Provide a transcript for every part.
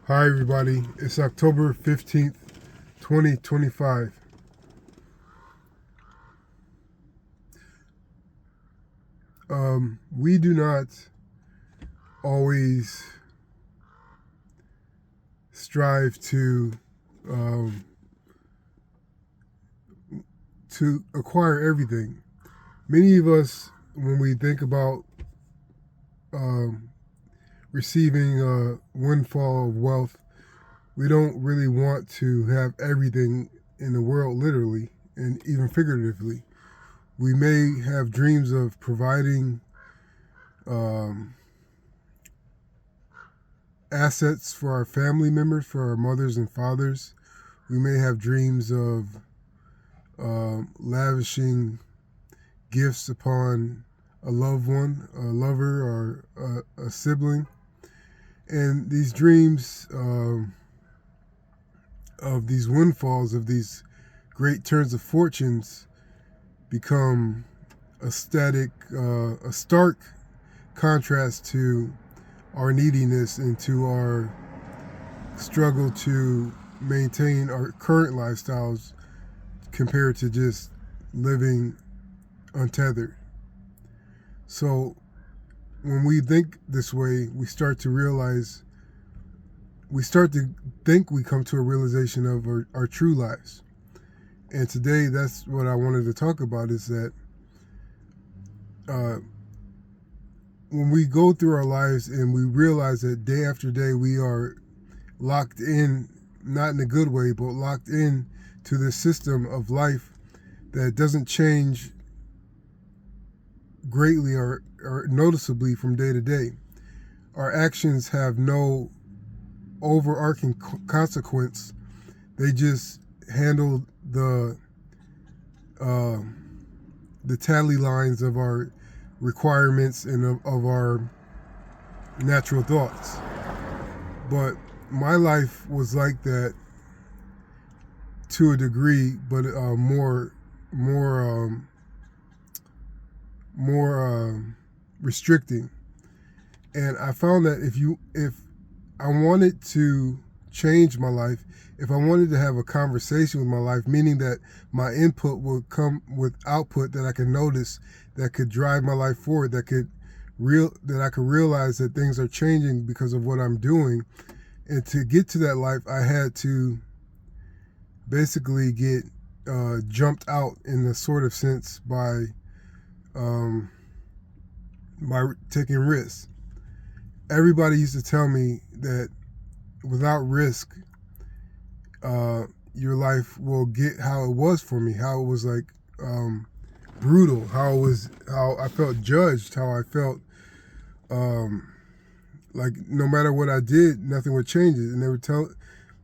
Hi everybody, it's October 15th, 2025. We do not always strive um, to acquire everything. Many of us, when we think about um, receiving a windfall of wealth, we don't really want to have everything in the world, literally and even figuratively. We may have dreams of providing um, assets for our family members, for our mothers and fathers. We may have dreams of lavishing gifts upon a loved one, a lover, or a sibling. And these dreams of these windfalls, of these great turns of fortunes, become a stark contrast to our neediness and to our struggle to maintain our current lifestyles compared to just living untethered. So when we think this way, we start to think we come to a realization of our true lives. And today, that's what I wanted to talk about, is that when we go through our lives and we realize that day after day we are locked in, not in a good way, but locked in to this system of life that doesn't change greatly or noticeably from day to day. Our actions have no overarching consequence. They just handle the tally lines of our requirements and of our natural thoughts. But my life was like that to a degree, but more restricting. And I found that if I wanted to change my life, if I wanted to have a conversation with my life, meaning that my input would come with output that I could notice, that could drive my life forward, that I could realize that things are changing because of what I'm doing. And to get to that life, I had to basically get jumped out in a sort of sense by taking risks. Everybody used to tell me that without risk, your life will get how it was for me, how it was like brutal, how I felt judged, how I felt like no matter what I did, nothing would change it. And they would tell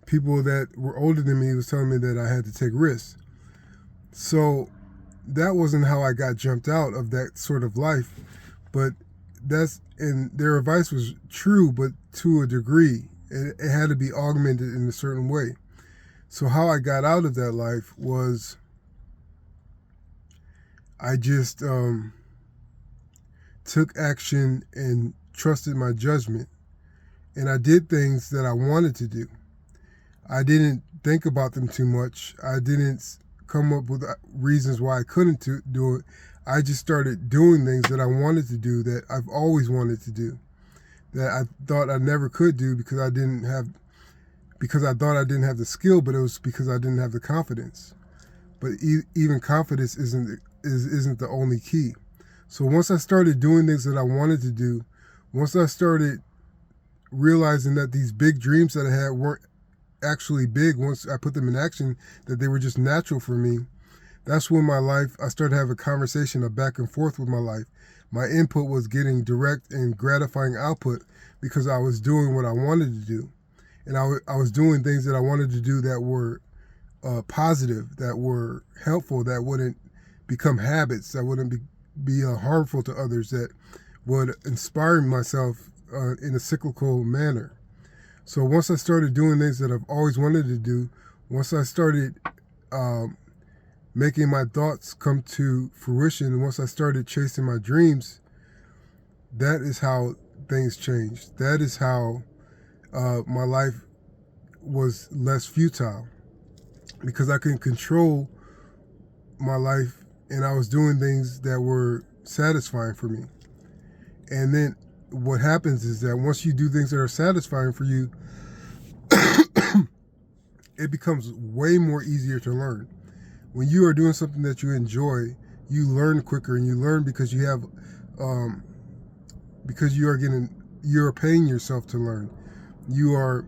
people that were older than me, was telling me that I had to take risks. So that wasn't how I got jumped out of that sort of life, but and their advice was true, but to a degree. It had to be augmented in a certain way. So how I got out of that life was I just took action and trusted my judgment. And I did things that I wanted to do. I didn't think about them too much. I didn't come up with reasons why I couldn't do it. I just started doing things that I wanted to do, that I've always wanted to do, that I thought I never could do because I thought I didn't have the skill, but it was because I didn't have the confidence. But even confidence isn't the only key. So once I started doing things that I wanted to do, once I started realizing that these big dreams that I had weren't actually big, once I put them in action, that they were just natural for me, that's when I started having a conversation of back and forth with my life. My input was getting direct and gratifying output because I was doing what I wanted to do. And I was doing things that I wanted to do that were positive, that were helpful, that wouldn't become habits, that wouldn't be harmful to others, that would inspire myself in a cyclical manner. So once I started doing things that I've always wanted to do, once I started making my thoughts come to fruition, and once I started chasing my dreams, that is how things changed. That is how my life was less futile because I could control my life and I was doing things that were satisfying for me. And then what happens is that once you do things that are satisfying for you, it becomes way more easier to learn. When you are doing something that you enjoy, you learn quicker, and you learn because you have, because you're paying yourself to learn. You are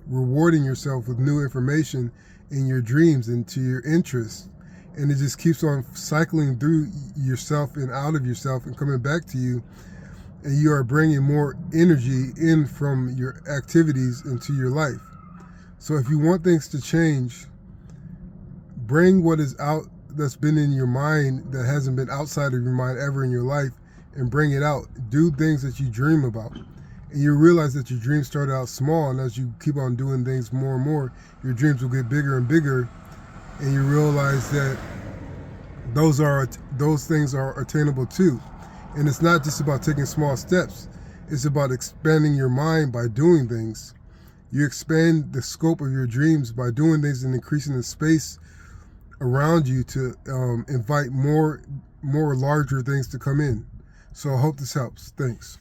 rewarding yourself with new information in your dreams and to your interests. And it just keeps on cycling through yourself and out of yourself and coming back to you. And you are bringing more energy in from your activities into your life. So if you want things to change, bring what is out that's been in your mind that hasn't been outside of your mind ever in your life and bring it out. Do things that you dream about. And you realize that your dreams started out small, and as you keep on doing things more and more, your dreams will get bigger and bigger, and you realize that those things are attainable too. And it's not just about taking small steps. It's about expanding your mind by doing things. You expand the scope of your dreams by doing things and increasing the space around you to invite more larger things to come in. So I hope this helps. Thanks.